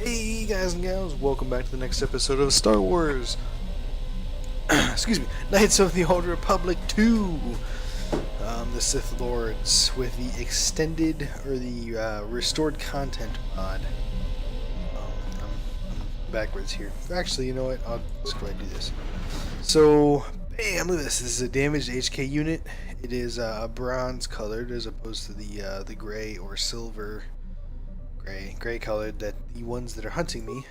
Hey guys and gals, welcome back to the next episode of Star Wars. Excuse me, Knights of the Old Republic 2. The Sith Lords with the extended or the restored content mod. I'm backwards here. Actually, you know what? I'll just go ahead and do this. So, bam! Look at this. This is a damaged HK unit. It is bronze colored as opposed to the gray or silver. Gray colored that the ones that are hunting me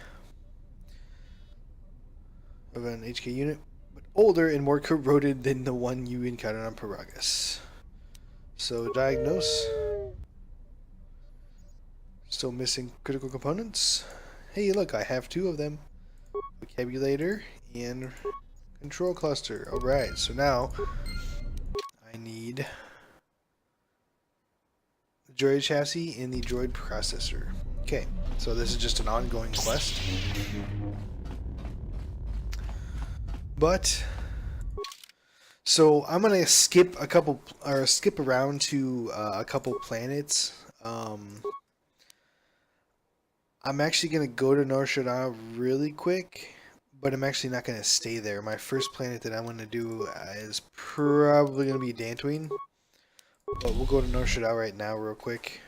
of an HK unit, but older and more corroded than the one you encountered on Paragus. So diagnose. Still missing critical components. Hey, look, I have two of them. Vocabulator and control cluster. Alright, so now I need the droid chassis and the droid processor. Okay, so this is just an ongoing quest. But so I'm gonna skip around to a couple planets. I'm actually gonna go to Nar Shaddaa really quick, but I'm actually not gonna stay there. My first planet that I'm gonna do is probably gonna be Dantooine, but we'll go to Nar Shaddaa right now real quick,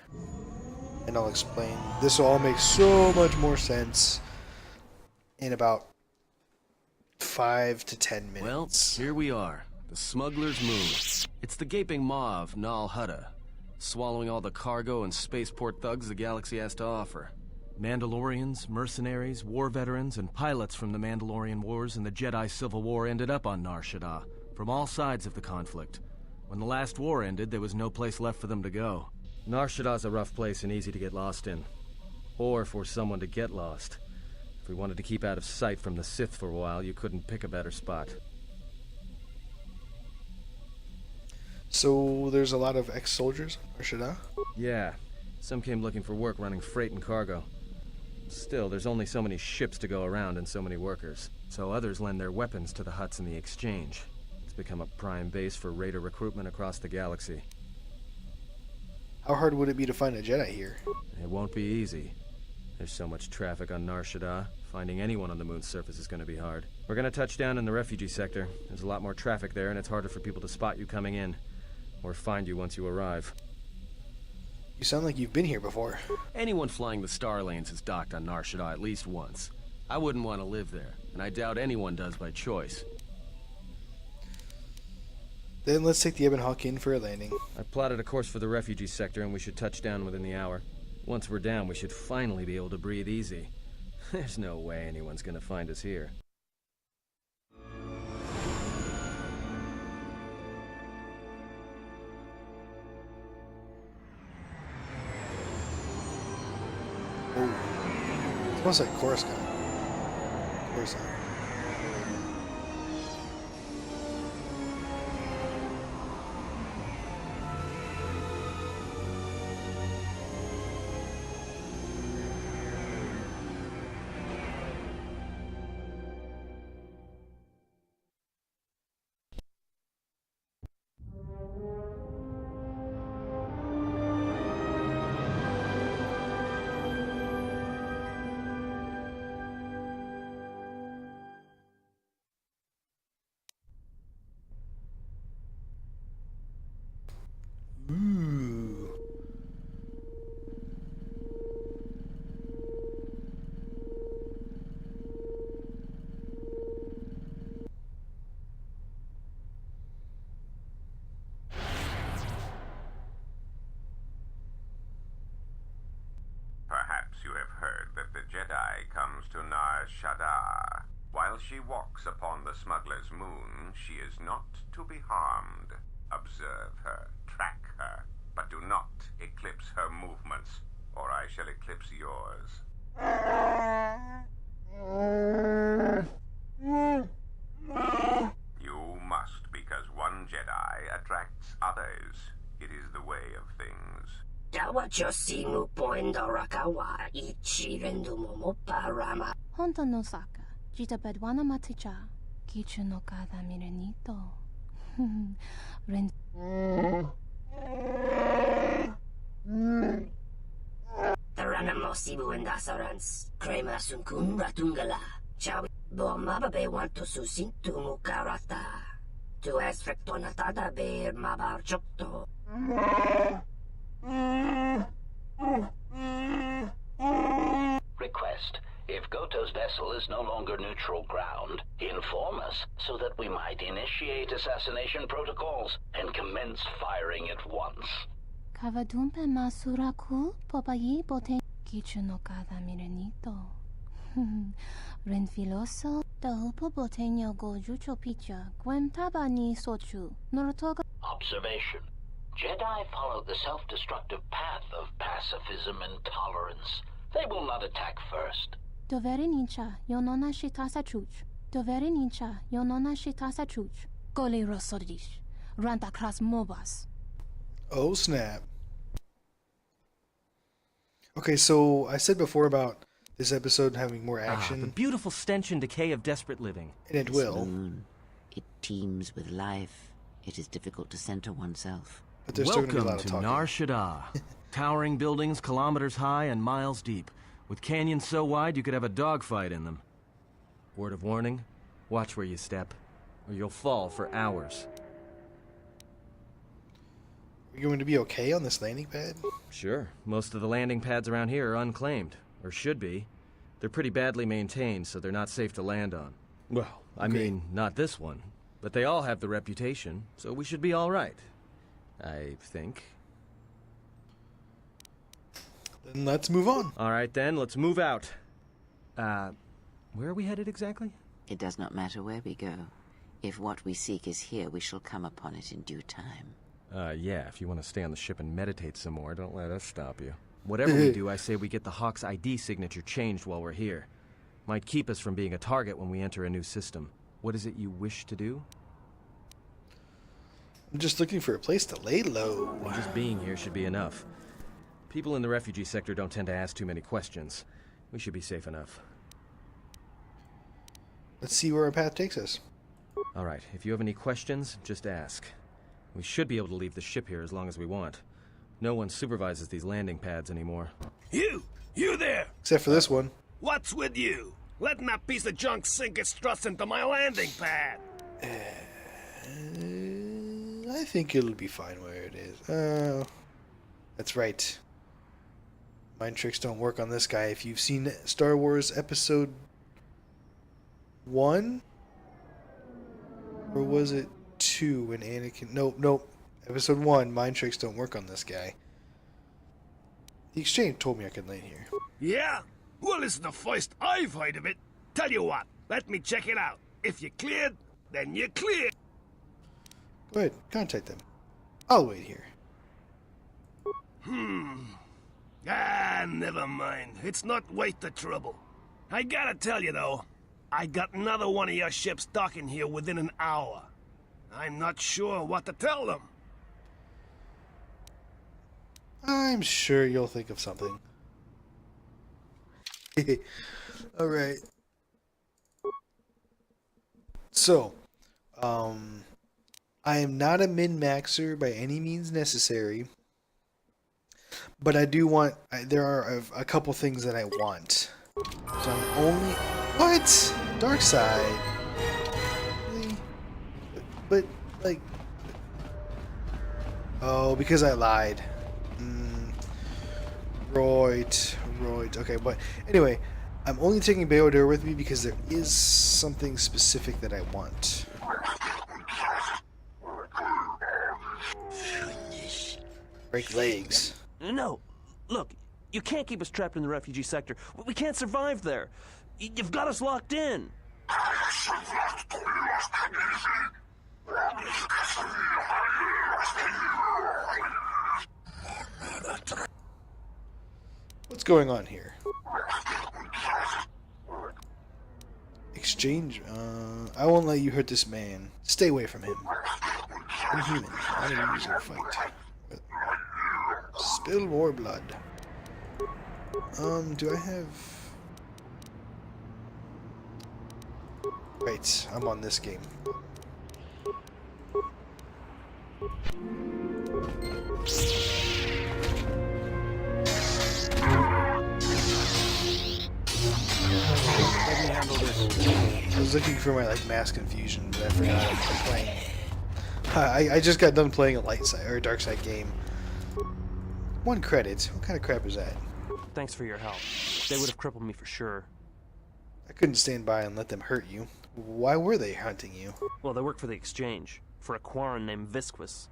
and I'll explain. This will all make so much more sense in about 5 to 10 minutes. Well, here we are. The Smuggler's Moon. It's the gaping maw of Nal Hutta, swallowing all the cargo and spaceport thugs the galaxy has to offer. Mandalorians, mercenaries, war veterans, and pilots from the Mandalorian Wars and the Jedi Civil War ended up on Nar Shaddaa, from all sides of the conflict. When the last war ended, there was no place left for them to go. Nar Shaddaa's a rough place and easy to get lost in. Or for someone to get lost. If we wanted to keep out of sight from the Sith for a while, you couldn't pick a better spot. So there's a lot of ex-soldiers on Nar Shaddaa? Yeah, some came looking for work running freight and cargo. Still, there's only so many ships to go around and so many workers. So others lend their weapons to the Hutts in the exchange. It's become a prime base for raider recruitment across the galaxy. How hard would it be to find a Jedi here? It won't be easy. There's so much traffic on Nar Shaddaa. Finding anyone on the moon's surface is going to be hard. We're going to touch down in the refugee sector. There's a lot more traffic there, and it's harder for people to spot you coming in. Or find you once you arrive. You sound like you've been here before. Anyone flying the Star Lanes has docked on Nar Shaddaa at least once. I wouldn't want to live there, and I doubt anyone does by choice. Then let's take the Ebon Hawk in for a landing. I've plotted a course for the refugee sector, and we should touch down within the hour. Once we're down, we should finally be able to breathe easy. There's no way anyone's gonna find us here. Oh. It smells like Coruscant. Coruscant. Ooh. Perhaps you have heard that the Jedi comes to Nar Shaddaa. While she walks upon the Smuggler's Moon, she is not to be harmed. Observe her, track her, but do not eclipse her movements, or I shall eclipse yours. You must, because one Jedi attracts others. It is the way of things. Honto no Saka, Jita Bedwana Maticha, Kichu no Kada Mirenito. Anamo Sibu and Asarans, Kramer Sunkun Ratungala, Chawi, Bomababe want to Susintu Mukarata, to Esfrectonatada Bear Mabar Chokto. Request. If Goto's vessel is no longer neutral ground, inform us so that we might initiate assassination protocols and commence firing at once. Kavadumpe masuraku popayi bote kichuno kada mirenito. Renfiloso dahupo boteño gojucho picha guentaba ni sochu norotoga. Observation. Jedi follow the self-destructive path of pacifism and tolerance. They will not attack first. Dovere nincha yonona shitasa chuch. Dovere nincha yonona shitasa chuch. Gole rosodish. Ranta kras mobas. Oh snap. Okay, so I said before about this episode having more The action, beautiful stench and decay of desperate living. and it will, Moon. It teems with life. It is difficult to center oneself. but there's still going to be a Welcome lot of to talking. Nar Shaddaa. Towering buildings kilometers high and miles deep, with canyons so wide you could have a dogfight in them. Word of warning, watch where you step, or you'll fall for hours. Are you going to be okay on this landing pad? Sure, most of the landing pads around here are unclaimed, or should be. They're pretty badly maintained, so they're not safe to land on. Well, I mean, not this one. But they all have the reputation, so we should be all right. I think. Then let's move on. All right then, let's move out. Where are we headed exactly? It does not matter where we go. If what we seek is here, we shall come upon it in due time. Yeah, if you want to stay on the ship and meditate some more, don't let us stop you. Whatever we do, I say we get the Hawk's ID signature changed while we're here. Might keep us from being a target when we enter a new system. What is it you wish to do? I'm just looking for a place to lay low. Just being here should be enough. People in the refugee sector don't tend to ask too many questions. We should be safe enough. Let's see where our path takes us. All right, if you have any questions, just ask. We should be able to leave the ship here as long as we want. No one supervises these landing pads anymore. You there! Except for this one. What's with you? Letting that piece of junk sink its struts into my landing pad. I think it'll be fine where it is. That's right. Mind tricks don't work on this guy. If you've seen Star Wars Episode 1? Or was it 2 when Anakin... Nope. Episode 1, mind tricks don't work on this guy. The exchange told me I could land here. Yeah? Well, it's the first I've heard of it. Tell you what, let me check it out. If you're cleared, then you're cleared. Go ahead, contact them. I'll wait here. Never mind. It's not worth the trouble. I gotta tell you, though, I got another one of your ships docking here within an hour. I'm not sure what to tell them. I'm sure you'll think of something. Alright. So, I am not a min-maxer by any means necessary. But I do want... there are a couple things that I want. So I'm only... What? Dark side? Really? But, like... Oh, because I lied. Right. Okay, but anyway, I'm only taking Beodur with me because there is something specific that I want. Break legs. No, look, you can't keep us trapped in the refugee sector. We can't survive there. You've got us locked in. What's going on here? Exchange. I won't let you hurt this man. Stay away from him. Inhuman. I didn't use a fight. Spill more blood. Do I have... Right, I'm on this game. was looking for my like mass confusion, but I forgot I was playing. I just got done playing a light side or a dark side game. 1 credit. What kind of crap is that? Thanks for your help. They would have crippled me for sure. I couldn't stand by and let them hurt you. Why were they hunting you? Well, they work for the Exchange, for a Quarren named Visquis.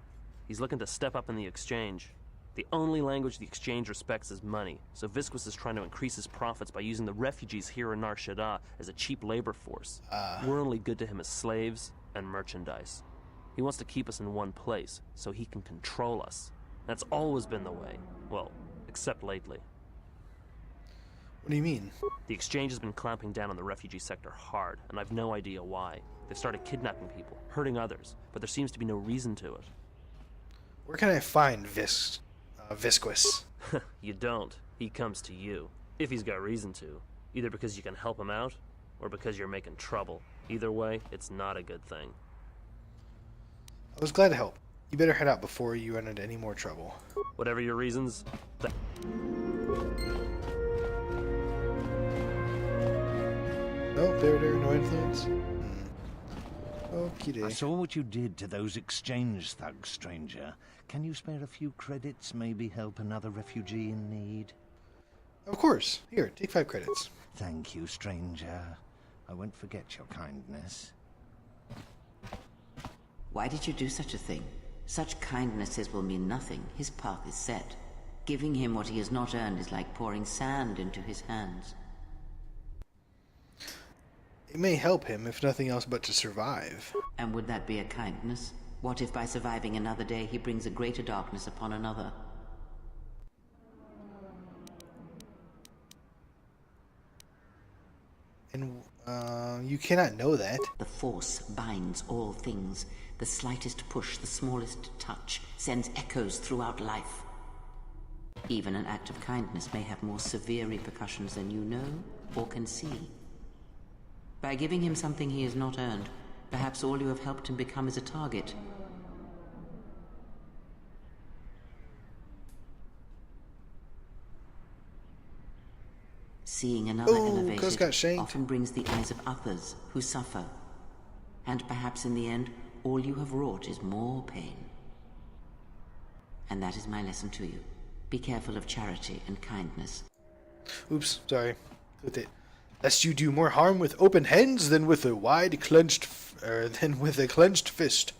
He's looking to step up in the Exchange. The only language the Exchange respects is money, so Visquis is trying to increase his profits by using the refugees here in Nar Shaddaa as a cheap labor force. We're only good to him as slaves and merchandise. He wants to keep us in one place, so he can control us. That's always been the way. Well, except lately. What do you mean? The Exchange has been clamping down on the refugee sector hard, and I've no idea why. They've started kidnapping people, hurting others, but there seems to be no reason to it. Where can I find Visquis? You don't. He comes to you. If he's got reason to. Either because you can help him out, or because you're making trouble. Either way, it's not a good thing. I was glad to help. You better head out before you run into any more trouble. Whatever your reasons, Oh, there, no influence. Okie I dokie. saw what you did to those exchange thugs, stranger. Can you spare a few credits, maybe help another refugee in need? Of course. Here, take 5 credits. Thank you, stranger. I won't forget your kindness. Why did you do such a thing? Such kindnesses will mean nothing. His path is set. Giving him what he has not earned is like pouring sand into his hands. It may help him, if nothing else but to survive. And would that be a kindness? What if by surviving another day he brings a greater darkness upon another? And, you cannot know that. The Force binds all things. The slightest push, the smallest touch, sends echoes throughout life. Even an act of kindness may have more severe repercussions than you know or can see. By giving him something he has not earned, perhaps all you have helped him become is a target. Seeing another elevated often brings the eyes of others who suffer. And perhaps in the end, all you have wrought is more pain. And that is my lesson to you. Be careful of charity and kindness. Oops, sorry. With it. Lest you do more harm with open hands than with a clenched fist.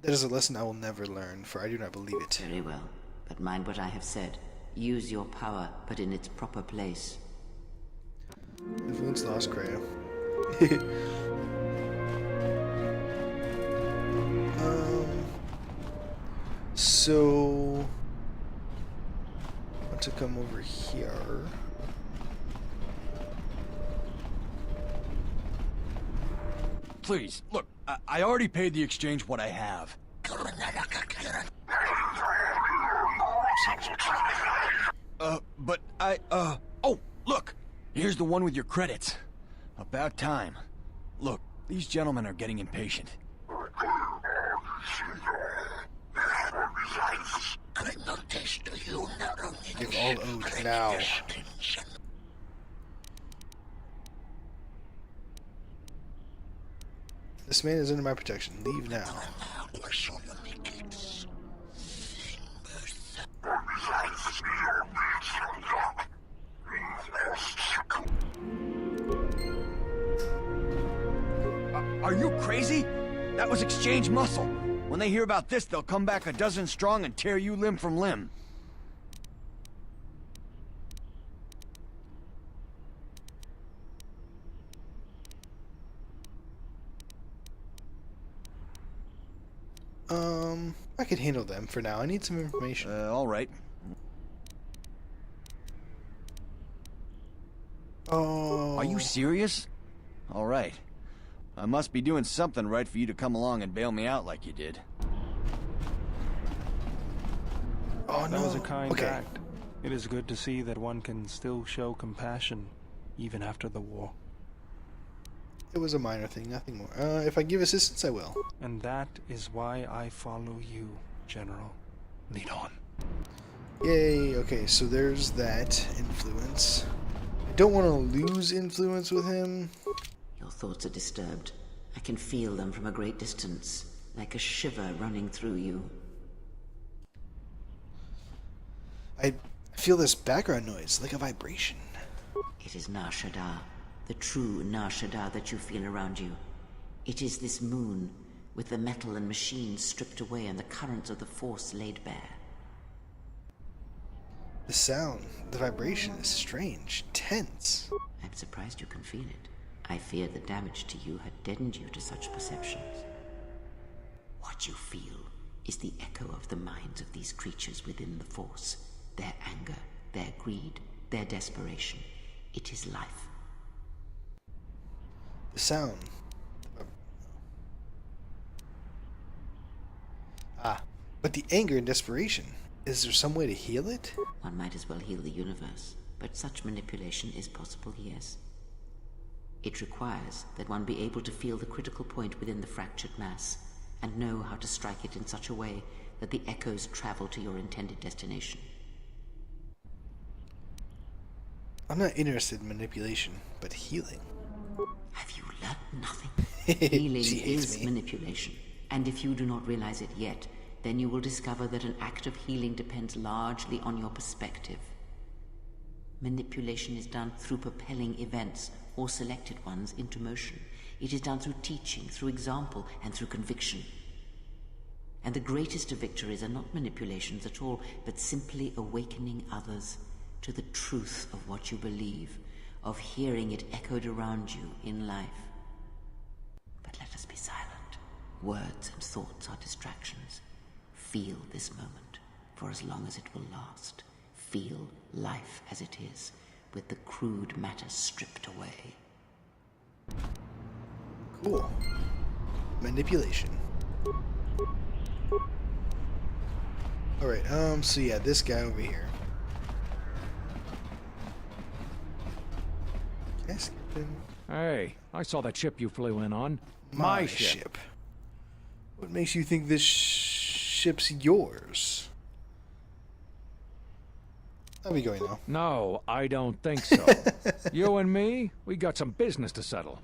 That is a lesson I will never learn, for I do not believe it. Very well, but mind what I have said. Use your power, but in its proper place. Influence lost, Creo. So I want to come over here. Please, look, I already paid the exchange what I have. But oh, look, here's the one with your credits. About time. Look, these gentlemen are getting impatient. Give all owed now. This man is under my protection. Leave now. Are you crazy? That was exchange muscle. When they hear about this, they'll come back a dozen strong and tear you limb from limb. I could handle them for now. I need some information. All right. Oh. Are you serious? All right. I must be doing something right for you to come along and bail me out like you did. Oh, no. That was a kind act. It is good to see that one can still show compassion, even after the war. It was a minor thing, nothing more. If I give assistance, I will. And that is why I follow you, General. Lead on. Yay, okay, so there's that influence. don't want to lose influence with him. Your thoughts are disturbed. I can feel them from a great distance, like a shiver running through you. I feel this background noise, like a vibration. It is Nar Shaddaa, the true Nar Shaddaa that you feel around you. It is this moon, with the metal and machines stripped away and the currents of the Force laid bare. The sound, the vibration is strange, tense. I'm surprised you can feel it. I fear the damage to you had deadened you to such perceptions. What you feel is the echo of the minds of these creatures within the Force. Their anger, their greed, their desperation. It is life. The sound. But the anger and desperation. Is there some way to heal it? One might as well heal the universe, but such manipulation is possible, yes. It requires that one be able to feel the critical point within the fractured mass, and know how to strike it in such a way that the echoes travel to your intended destination. I'm not interested in manipulation, but healing. Have you learned nothing? Healing is manipulation, and if you do not realize it yet, then you will discover that an act of healing depends largely on your perspective. Manipulation is done through propelling events, or selected ones, into motion. It is done through teaching, through example, and through conviction. And the greatest of victories are not manipulations at all, but simply awakening others to the truth of what you believe, of hearing it echoed around you in life. But let us be silent. Words and thoughts are distractions. Feel this moment, for as long as it will last. Feel life as it is, with the crude matter stripped away. Cool. Manipulation. Alright, so yeah, this guy over here. Can I skip him? Hey, I saw that ship you flew in on. My ship. What makes you think this ship's yours? I'll be going now. No, I don't think so. You and me, we got some business to settle.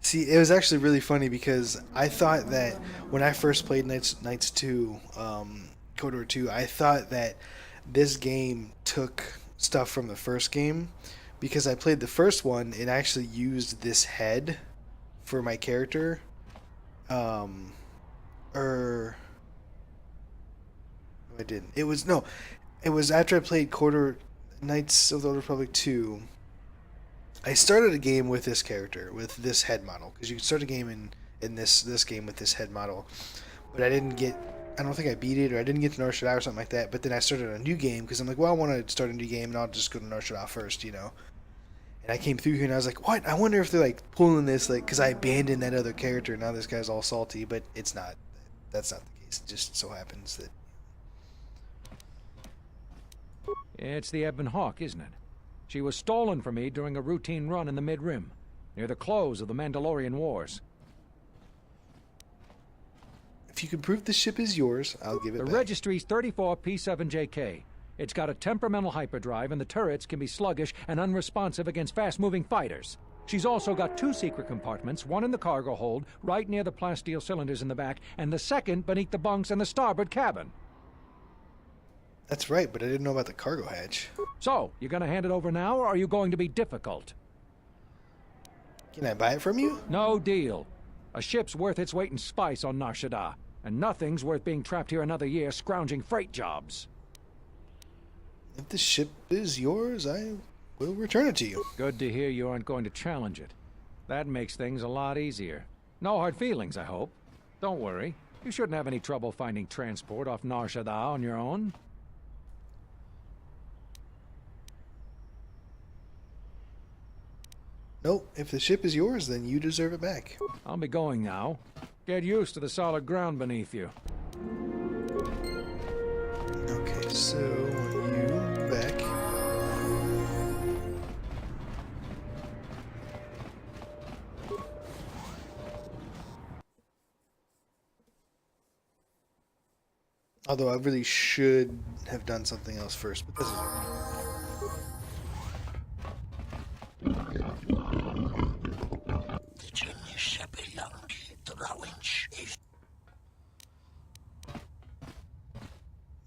See, it was actually really funny because I thought that when I first played Knights 2, KOTOR 2, I thought that this game took stuff from the first game because I played the first one and actually used this head for my character. I didn't. It was after I played KOTOR Knights of the Old Republic 2. I started a game with this character, with this head model, because you can start a game in this game with this head model, but I don't think I beat it, or I didn't get to Nar Shaddaa or something like that. But then I started a new game because I'm like, well, I want to start a new game, and I'll just go to Nar Shaddaa first, you know. And I came through here and I was like, what? I wonder if they're like pulling this, like, because I abandoned that other character, and now this guy's all salty, but it's not. That's not the case. It just so happens that. It's the Ebon Hawk, isn't it? She was stolen from me during a routine run in the Mid-Rim, near the close of the Mandalorian Wars. If you can prove the ship is yours, I'll give it back. The registry's 34 P7JK. It's got a temperamental hyperdrive, and the turrets can be sluggish and unresponsive against fast-moving fighters. She's also got 2 secret compartments, one in the cargo hold, right near the plasteel cylinders in the back, and the second beneath the bunks in the starboard cabin. That's right, but I didn't know about the cargo hatch. So, you gonna hand it over now, or are you going to be difficult? Can I buy it from you? No deal. A ship's worth its weight in spice on Nar Shaddaa, and nothing's worth being trapped here another year scrounging freight jobs. If the ship is yours, I will return it to you. Good to hear you aren't going to challenge it. That makes things a lot easier. No hard feelings, I hope. Don't worry. You shouldn't have any trouble finding transport off Nar Shaddaa on your own. Nope, if the ship is yours, then you deserve it back. I'll be going now. Get used to the solid ground beneath you. Okay, so you back. Although I really should have done something else first, but this is okay.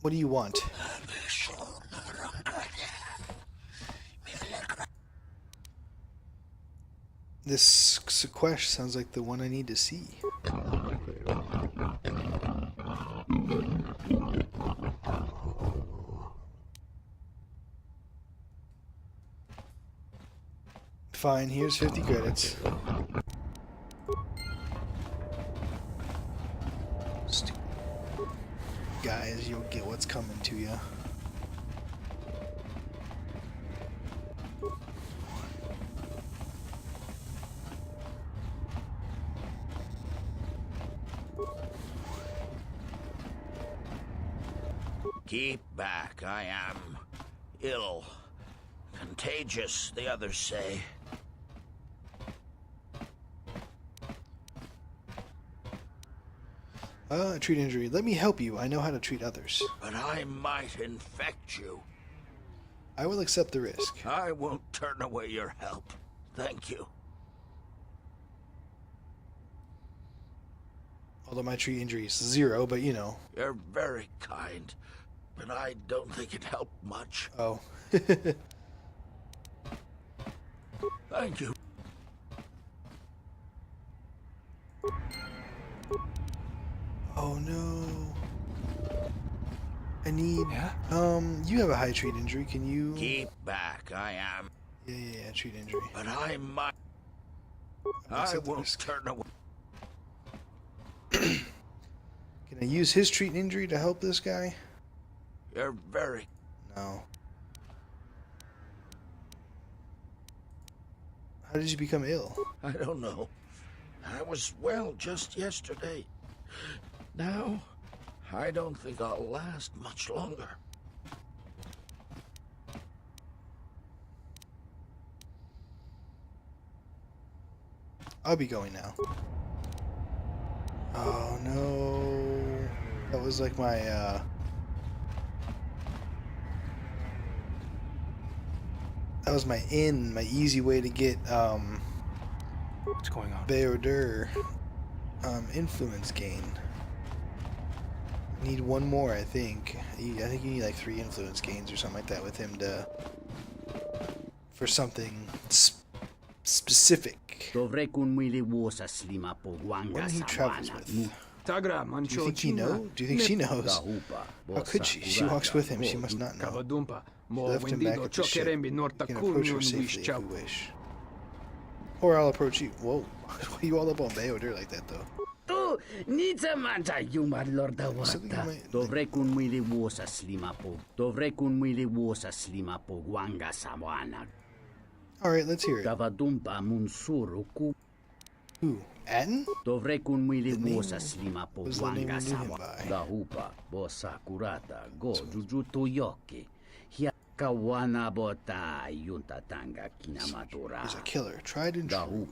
What do you want? This quest sounds like the one I need to see. Fine, here's 50 credits. Stupid guys, you'll get what's coming to you. Keep back, I am ill. Contagious, the others say. Treat injury. Let me help you. I know how to treat others. But I might infect you. I will accept the risk. I won't turn away your help. Thank you. Although my treat injury is 0, but you know. You're very kind, but I don't think it helped much. Oh. Thank you. Oh no. I need... Yeah? You have a high treat injury. Can you... Keep back, I am. Yeah, treat injury. But I might... I won't turn away. Can I use his treat injury to help this guy? You're very... No. How did you become ill? I don't know. I was well just yesterday. Now, I don't think I'll last much longer. I'll be going now. Oh no. That was like my that was my easy way to get What's going on? Beodur influence gain. Need one more, I think. I think you need like 3 influence gains or something like that with him to for something specific. One he travels with. Do you think he knows? Do you think she knows? How could she? She walks with him. She must not know. She left him back at the ship. You can approach her safely if you wish. Or I'll approach you. Whoa. Why are you all up on Beodur like that, though? Alright, let's hear it. Who? Atten? The name was the name we knew him by. He's a killer, tried and true.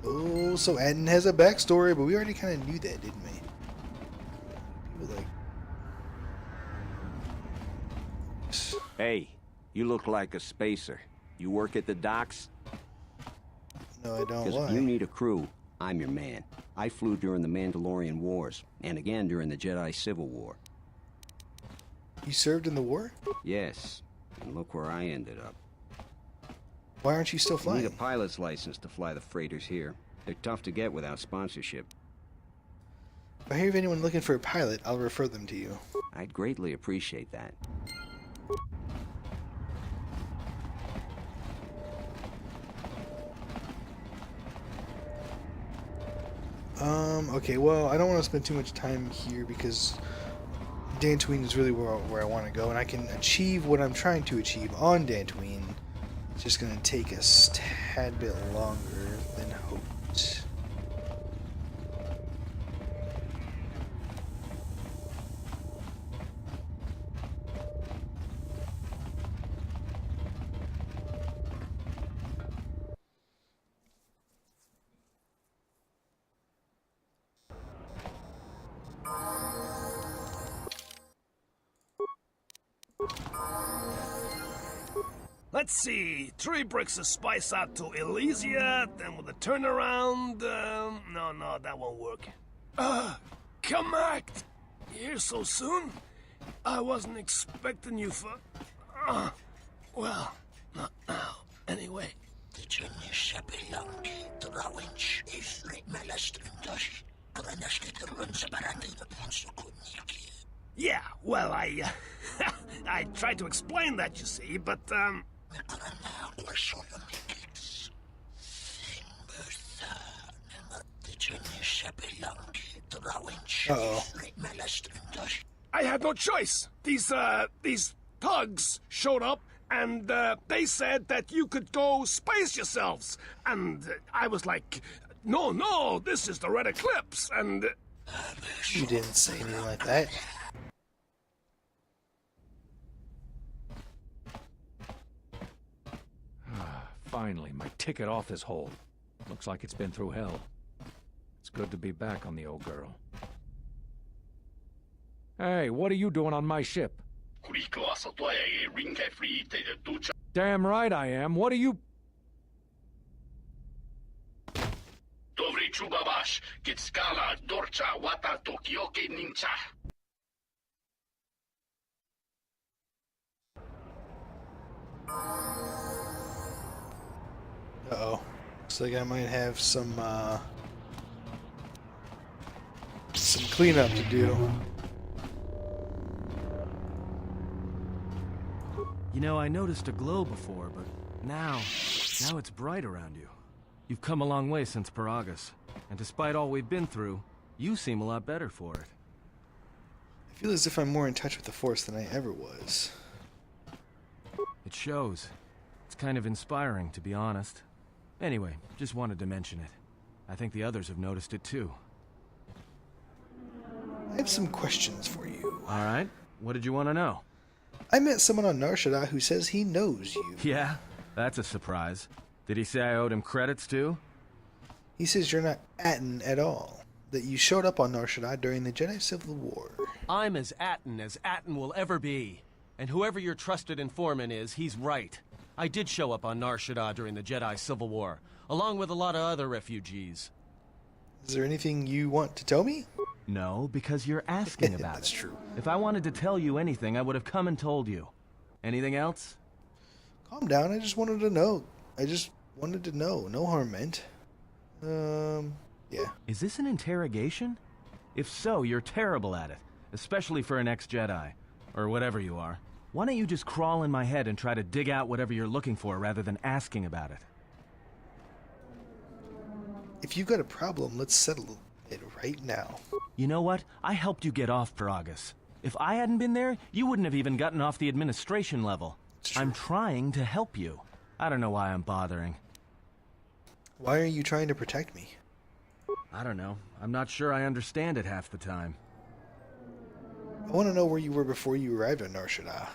Oh, so Atten has a backstory, but we already kind of knew that, didn't we? People like... Hey, you look like a spacer. You work at the docks? No, I don't. Because Why? if you need a crew, I'm your man. I flew during the Mandalorian Wars, and again during the Jedi Civil War. You served in the war? Yes, and look where I ended up. Why aren't you still You flying? need a pilot's license to fly the freighters here. They're tough to get without sponsorship. If I hear of anyone looking for a pilot, I'll refer them to you. I'd greatly appreciate that. Okay, well, I don't want to spend too much time here because Dantooine is really where I want to go, and I can achieve what I'm trying to achieve on Dantooine. It's just going to take a tad bit longer than hoped. Let's see. 3 bricks of spice out to Elysia, then with a turnaround. No, that won't work. Connect! Here so soon? I wasn't expecting you for... well, not now. Anyway. Yeah, well, I tried to explain that, you see, but, Uh-oh. I had no choice. These thugs showed up, and, they said that you could go space yourselves. And I was like, no, this is the Red Eclipse, and... You didn't say anything like that. Finally, my ticket off this hole. Looks like it's been through hell. It's good to be back on the old girl. Hey, what are you doing on my ship? Damn right I am. What are you... Uh-oh. Looks like I might have some cleanup to do. You know, I noticed a glow before, but now it's bright around you. You've come a long way since Paragus, and despite all we've been through, you seem a lot better for it. I feel as if I'm more in touch with the Force than I ever was. It shows. It's kind of inspiring, to be honest. Anyway, just wanted to mention it. I think the others have noticed it too. I have some questions for you. Alright, what did you want to know? I met someone on Nar Shaddaa who says he knows you. Yeah? That's a surprise. Did he say I owed him credits too? He says you're not Atton at all. That you showed up on Nar Shaddaa during the Jedi Civil War. I'm as Atton will ever be. And whoever your trusted informant is, he's right. I did show up on Nar Shaddaa during the Jedi Civil War, along with a lot of other refugees. Is there anything you want to tell me? No, because you're asking about That's it. true. If I wanted to tell you anything, I would have come and told you. Anything else? Calm down, I just wanted to know. No harm meant. Yeah. Is this an interrogation? If so, you're terrible at it, especially for an ex-Jedi, or whatever you are. Why don't you just crawl in my head and try to dig out whatever you're looking for rather than asking about it? If you got a problem, let's settle it right now. You know what? I helped you get off Paragus. If I hadn't been there, you wouldn't have even gotten off the administration level. I'm trying to help you. I don't know why I'm bothering. Why are you trying to protect me? I don't know. I'm not sure I understand it half the time. I want to know where you were before you arrived on Nar Shaddaa.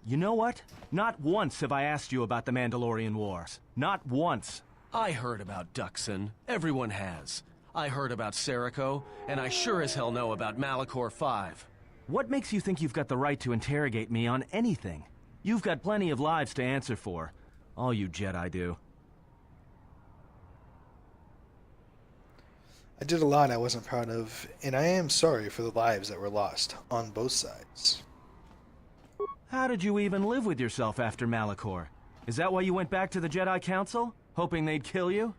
You know what? Not once have I asked you about the Mandalorian Wars. Not once. I heard about Duxon. Everyone has. I heard about Serico, and I sure as hell know about Malachor 5. What makes you think you've got the right to interrogate me on anything? You've got plenty of lives to answer for. All you Jedi do. I did a lot I wasn't proud of, and I am sorry for the lives that were lost on both sides. How did you even live with yourself after Malachor? Is that why you went back to the Jedi Council? Hoping they'd kill you?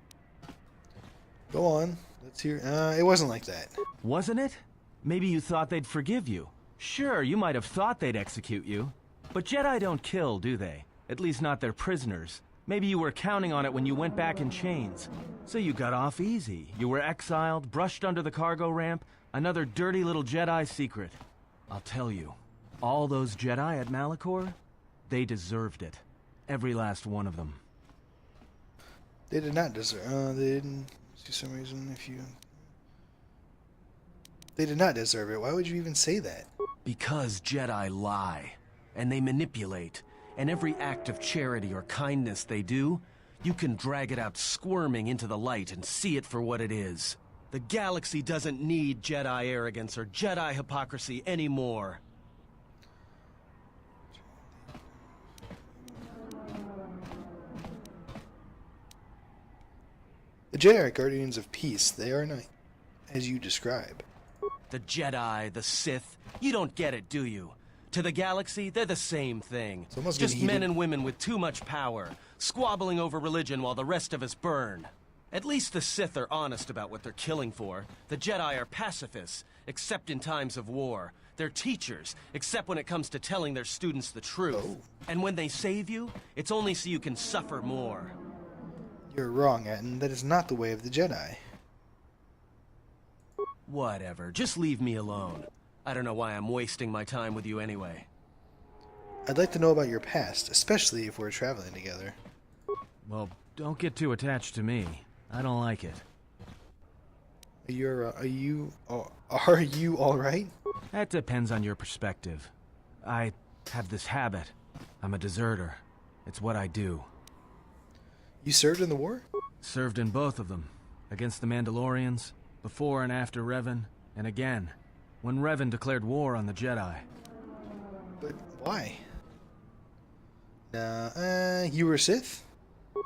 Go on. Let's hear. It wasn't like that. Wasn't it? Maybe you thought they'd forgive you. Sure, you might have thought they'd execute you. But Jedi don't kill, do they? At least not their prisoners. Maybe you were counting on it when you went back in chains. So you got off easy. You were exiled, brushed under the cargo ramp, another dirty little Jedi secret. I'll tell you, all those Jedi at Malachor, they deserved it. Every last one of them. They did not deserve. They didn't. For some reason, they did not deserve it. Why would you even say that? Because Jedi lie, and they manipulate, and every act of charity or kindness they do, you can drag it out squirming into the light and see it for what it is. The galaxy doesn't need Jedi arrogance or Jedi hypocrisy anymore. The Jedi are guardians of peace. They are not as you describe. The Jedi, the Sith, you don't get it, do you? To the galaxy, they're the same thing. Just men and women with too much power, squabbling over religion while the rest of us burn. At least the Sith are honest about what they're killing for. The Jedi are pacifists, except in times of war. They're teachers, except when it comes to telling their students the truth. And when they save you, it's only so you can suffer more. You're wrong, Atton. That is not the way of the Jedi. Whatever, just leave me alone. I don't know why I'm wasting my time with you anyway. I'd like to know about your past, especially if we're traveling together. Well, don't get too attached to me. I don't like it. Are you all right? That depends on your perspective. I have this habit. I'm a deserter. It's what I do. You served in the war? Served in both of them. Against the Mandalorians, before and after Revan, and again, when Revan declared war on the Jedi. But why? You were Sith?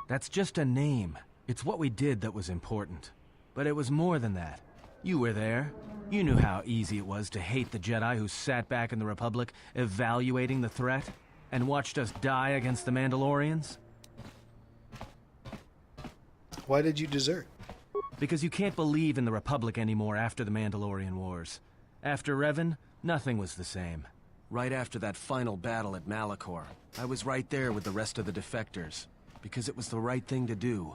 That's just a name. It's what we did that was important. But it was more than that. You were there. You knew how easy it was to hate the Jedi who sat back in the Republic, evaluating the threat, and watched us die against the Mandalorians. Why did you desert? Because you can't believe in the Republic anymore after the Mandalorian Wars. After Revan, nothing was the same. Right after that final battle at Malachor, I was right there with the rest of the defectors, because it was the right thing to do.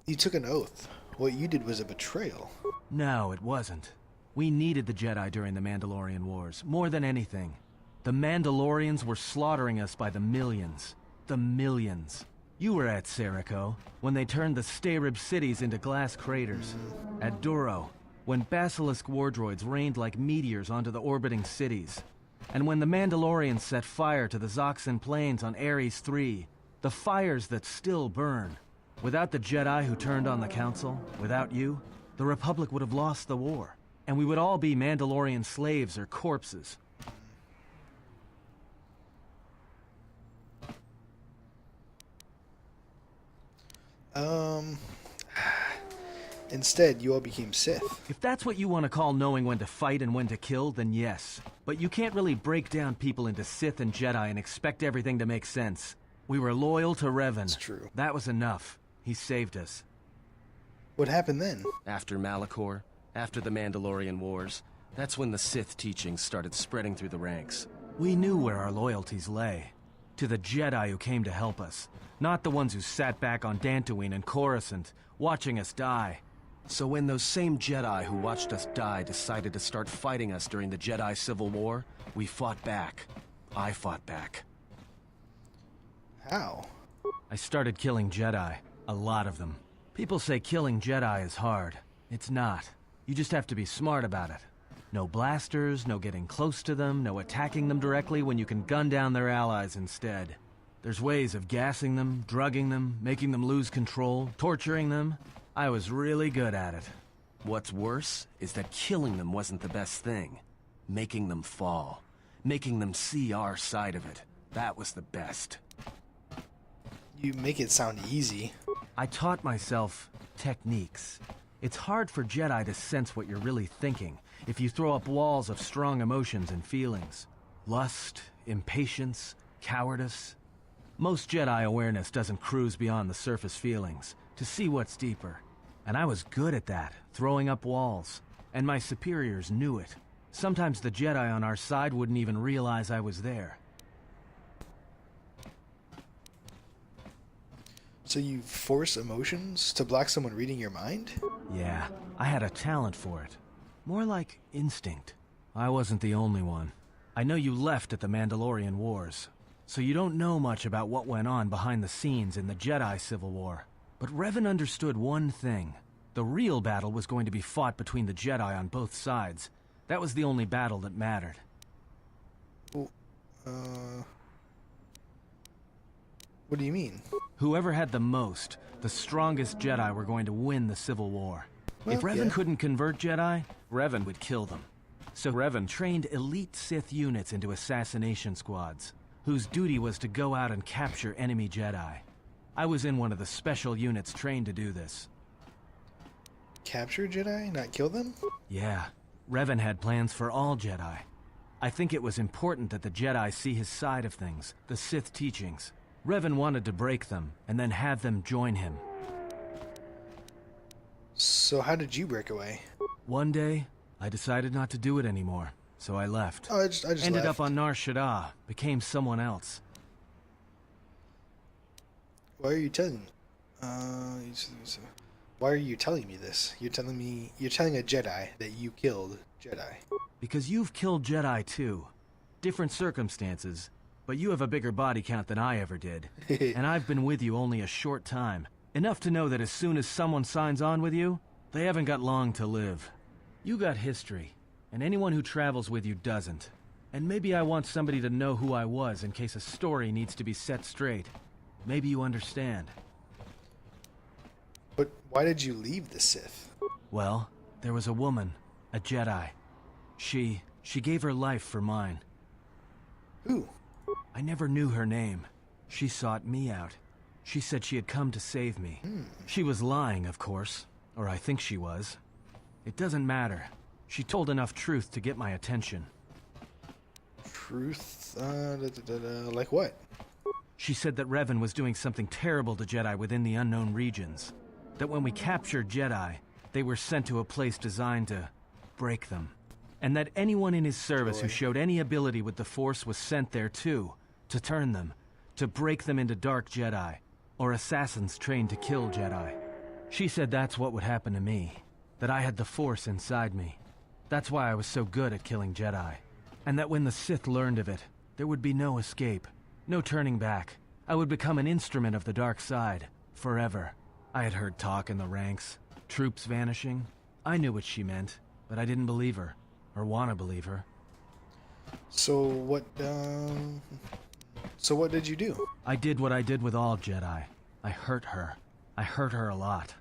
You took an oath. What you did was a betrayal. No, it wasn't. We needed the Jedi during the Mandalorian Wars, more than anything. The Mandalorians were slaughtering us by the millions. The millions. You were at Serico, when they turned the Stayrib cities into glass craters. At Duro, when Basilisk war droids rained like meteors onto the orbiting cities. And when the Mandalorians set fire to the Zoxan plains on Ares III, the fires that still burn. Without the Jedi who turned on the Council, without you, the Republic would have lost the war. And we would all be Mandalorian slaves or corpses. Instead, you all became Sith. If that's what you want to call knowing when to fight and when to kill, then yes. But you can't really break down people into Sith and Jedi and expect everything to make sense. We were loyal to Revan. That's true. That was enough. He saved us. What happened then? After Malachor, after the Mandalorian Wars, that's when the Sith teachings started spreading through the ranks. We knew where our loyalties lay. To the Jedi who came to help us. Not the ones who sat back on Dantooine and Coruscant, watching us die. So when those same Jedi who watched us die decided to start fighting us during the Jedi Civil War, we fought back. I fought back. How? I started killing Jedi. A lot of them. People say killing Jedi is hard. It's not. You just have to be smart about it. No blasters, no getting close to them, no attacking them directly when you can gun down their allies instead. There's ways of gassing them, drugging them, making them lose control, torturing them. I was really good at it. What's worse is that killing them wasn't the best thing. Making them fall. Making them see our side of it. That was the best. You make it sound easy. I taught myself techniques. It's hard for Jedi to sense what you're really thinking if you throw up walls of strong emotions and feelings. Lust, impatience, cowardice. Most Jedi awareness doesn't cruise beyond the surface feelings, to see what's deeper. And I was good at that, throwing up walls. And my superiors knew it. Sometimes the Jedi on our side wouldn't even realize I was there. So you force emotions to block someone reading your mind? Yeah, I had a talent for it. More like instinct. I wasn't the only one. I know you left at the Mandalorian Wars, so you don't know much about what went on behind the scenes in the Jedi Civil War. But Revan understood one thing. The real battle was going to be fought between the Jedi on both sides. That was the only battle that mattered. Well, what do you mean? Whoever had the most, the strongest Jedi were going to win the Civil War. Well, if Revan yeah. couldn't convert Jedi, Revan would kill them. So Revan trained elite Sith units into assassination squads, whose duty was to go out and capture enemy Jedi. I was in one of the special units trained to do this. capture Jedi, not kill them? Yeah, Revan had plans for all Jedi. I think it was important that the Jedi see his side of things, the Sith teachings. Revan wanted to break them, and then have them join him. So how did you break away? One day, I decided not to do it anymore, so I left. Oh, I just Ended left. up on Nar Shaddaa, became someone else. Why are you telling me? Why are you telling me this? You're telling a Jedi that you killed Jedi. Because you've killed Jedi too. Different circumstances, but you have a bigger body count than I ever did. And I've been with you only a short time. Enough to know that as soon as someone signs on with you, they haven't got long to live. You got history, and anyone who travels with you doesn't. And maybe I want somebody to know who I was in case a story needs to be set straight. Maybe you understand. But why did you leave the Sith? Well, there was a woman, a Jedi. She gave her life for mine. Who? I never knew her name. She sought me out. She said she had come to save me. She was lying, of course. Or I think she was. It doesn't matter. She told enough truth to get my attention. Truth? Like what? She said that Revan was doing something terrible to Jedi within the unknown regions. That when we captured Jedi, they were sent to a place designed to break them. And that anyone in his service who showed any ability with the Force was sent there too, to turn them, to break them into dark Jedi, or assassins trained to kill Jedi. She said that's what would happen to me, that I had the Force inside me. That's why I was so good at killing Jedi. And that when the Sith learned of it, there would be no escape, no turning back. I would become an instrument of the dark side, forever. I had heard talk in the ranks, troops vanishing. I knew what she meant, but I didn't believe her. Or want to believe her. So what did you do? I did what I did with all Jedi. I hurt her. I hurt her a lot.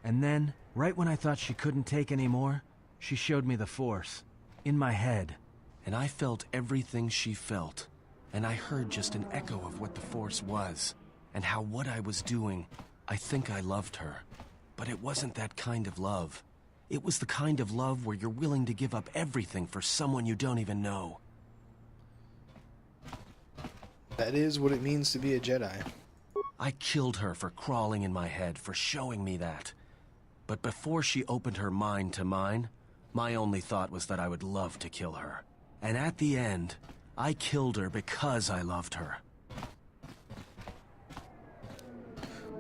And then, right when I thought she couldn't take any more, she showed me the Force. In my head. And I felt everything she felt. And I heard just an echo of what the Force was. And how what I was doing, I think I loved her. But it wasn't that kind of love. It was the kind of love where you're willing to give up everything for someone you don't even know. That is what it means to be a Jedi. I killed her for crawling in my head, for showing me that. But before she opened her mind to mine, my only thought was that I would love to kill her. And at the end, I killed her because I loved her.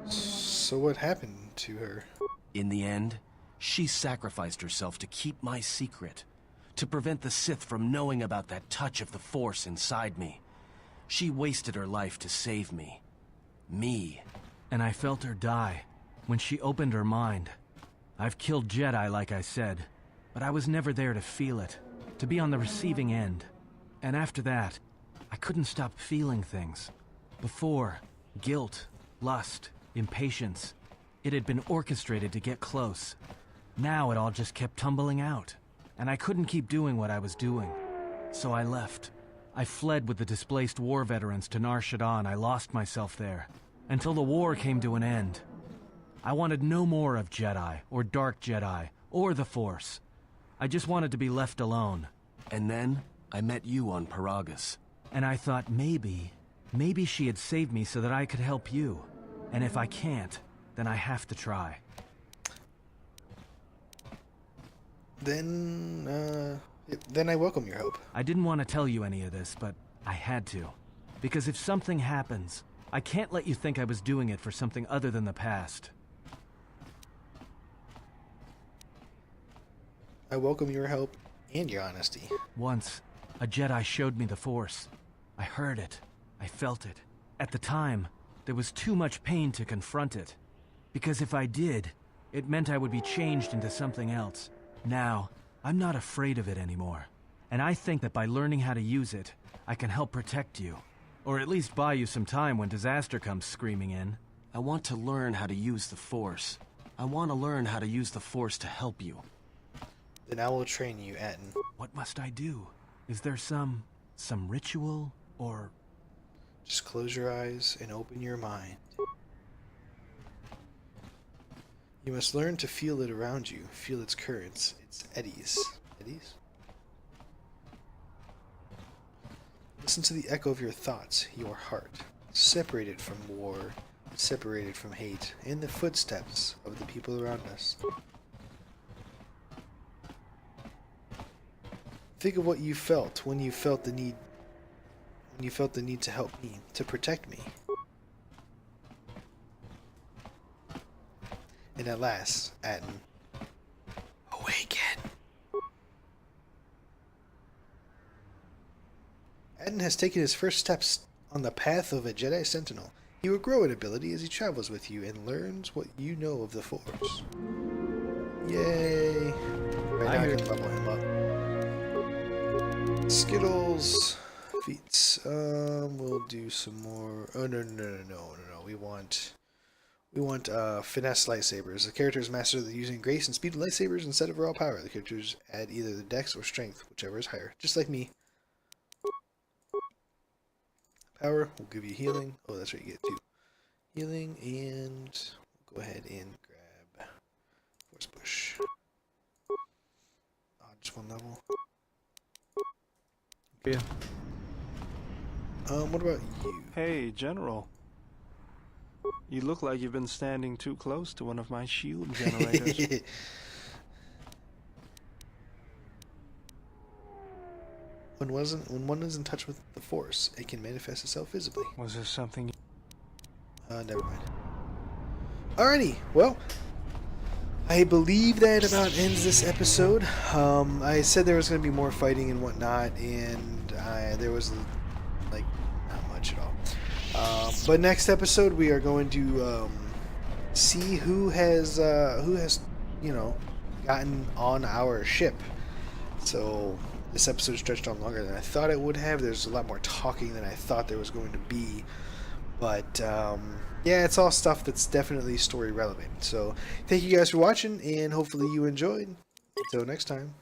So what happened to her? In the end, she sacrificed herself to keep my secret, to prevent the Sith from knowing about that touch of the Force inside me. She wasted her life to save me. Me. And I felt her die when she opened her mind. I've killed Jedi, like I said, but I was never there to feel it, to be on the receiving end. And after that, I couldn't stop feeling things. Before, guilt, lust, impatience. It had been orchestrated to get close. Now it all just kept tumbling out, and I couldn't keep doing what I was doing. So I left. I fled with the displaced war veterans to Nar Shaddaa, and I lost myself there, until the war came to an end. I wanted no more of Jedi, or Dark Jedi, or the Force. I just wanted to be left alone. And then, I met you on Paragus. And I thought maybe she had saved me so that I could help you. And if I can't, then I have to try. Then I welcome your help. I didn't want to tell you any of this, but I had to. Because if something happens, I can't let you think I was doing it for something other than the past. I welcome your help and your honesty. Once, a Jedi showed me the Force. I heard it. I felt it. At the time, there was too much pain to confront it. Because if I did, it meant I would be changed into something else. Now, I'm not afraid of it anymore. And I think that by learning how to use it, I can help protect you. Or at least buy you some time when disaster comes screaming in. I want to learn how to use the Force. I want to learn how to use the Force to help you. Then I will train you, Atton. What must I do? Is there some ritual, or... Just close your eyes and open your mind. You must learn to feel it around you, feel its currents, its eddies. Eddies? Listen to the echo of your thoughts, your heart, separated from war, separated from hate, in the footsteps of the people around us. Think of what you felt when you felt the need to help me, to protect me. And at last, Atton, awaken. Atton has taken his first steps on the path of a Jedi Sentinel. He will grow in ability as he travels with you and learns what you know of the Force. Yay! Right now I can level him up. Skittles, feats. We'll do some more. Oh no! We want finesse lightsabers. The character is master of using grace and speed with lightsabers instead of raw power. The characters add either the dex or strength, whichever is higher. Just like me. Power will give you healing. Oh, that's right, you get 2. Healing, and we'll go ahead and grab Force Push. Just 1 level. Yeah. What about you? Hey, General. You look like you've been standing too close to one of my shield generators. When one is in touch with the Force, it can manifest itself visibly. Was there something? Never mind. Alrighty, well, I believe that about ends this episode. I said there was going to be more fighting and whatnot, and there was like not much at all. But next episode we are going to see who has gotten on our ship. So this episode stretched on longer than I thought it would have. There's a lot more talking than I thought there was going to be. But yeah, it's all stuff that's definitely story relevant. So thank you guys for watching, and hopefully you enjoyed. Until next time.